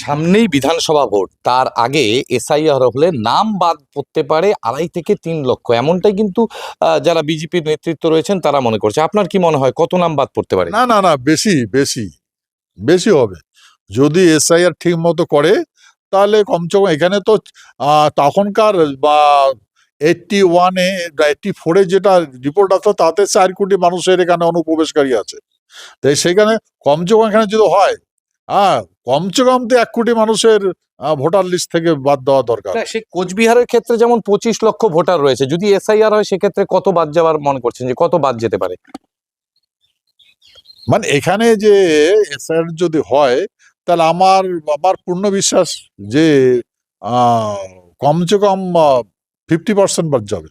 সামনেই বিধানসভা ভোট, তার আগে এসআইআর হলে নাম বাদ পড়তে পারে 2.5 থেকে 3 লক্ষ, এমনটাই কিন্তু যারা বিজেপির নেতৃত্ব রয়েছেন তারা মনে করছে। আপনার কি মনে হয় কত নাম বাদ পড়তে পারে? না না না, বেশি বেশি বেশি হবে। যদি এসআইআর ঠিক মতো করে তাহলে কমসে কম এখানে তো তখনকার বা 81-এ 84-এ যেটা রিপোর্ট আসতো তাতে 4 কোটি মানুষের এখানে অনুপ্রবেশকারী আছে। তাই সেখানে কমসে কম এখানে যদি হয়, কমসে কম তো 1 কোটি মানুষের ভোটার লিস্ট থেকে বাদ দেওয়া দরকার। না, সে কোচবিহারের ক্ষেত্রে যেমন 25 লক্ষ ভোটার রয়েছে, যদি এসআইআর হয় সেক্ষেত্রে কত বাদ যাওয়ার মনে করছেন, যে কত বাদ যেতে পারে? মানে এখানে যে এসআইআর যদি হয় তাহলে আমার আমার পূর্ণ বিশ্বাস যে কমসে কম 50% বাদ যাবে।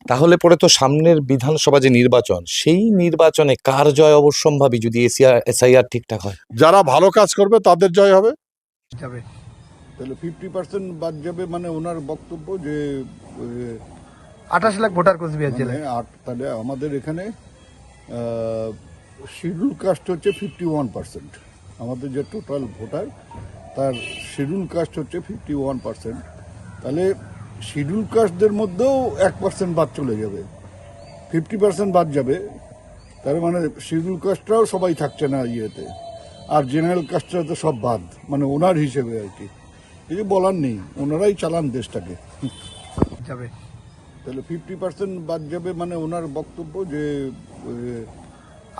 তাহলে পরে তো সামনের বিধানসভা যে নির্বাচন, সেই নির্বাচনে কার জয় অবশ্যম্ভাবী যদি এসআইআর ঠিকঠাক হয়? যারা ভালো কাজ করবে তাদের জয় হবে। তাহলে 50% বাদ যাবে, মানে ওনার বক্তব্য যে 28 লাখ ভোটার কোচবিহার জেলায়। তাহলে আমাদের এখানে শিডিউল কাস্ট হচ্ছে 51%। আমাদের যে টোটাল ভোটার তার শিডিউল কাস্ট হচ্ছে 51%। তাহলে শিডিউল কাস্টদের মধ্যেও 1% বাদ চলে যাবে, 50% বাদ যাবে। তার মানে শিডিউল কাস্টরাও সবাই থাকছে না ইয়েতে, আর জেনারেল কাস্টরা তো সব বাদ, মানে ওনার হিসেবে আর কি। কিছু বলার নেই, ওনারাই চালান দেশটাকে। যাবে তাহলে 50% বাদ যাবে, মানে ওনার বক্তব্য যে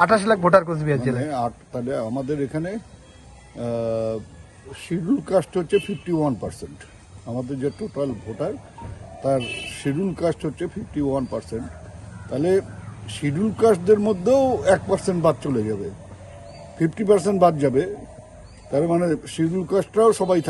28 লাখ ভোটার কোচবিহার জেলায়। তাহলে আমাদের এখানে শিডিউল কাস্ট হচ্ছে 51%। আমাদের যে টোটাল ভোটার তার শিডিউল কাস্ট হচ্ছে 51%। তাহলে শিডিউল কাস্টদের মধ্যেও 1% বাদ চলে যাবে, 50% বাদ যাবে। তার মানে শিডিউল কাস্টরাও সবাই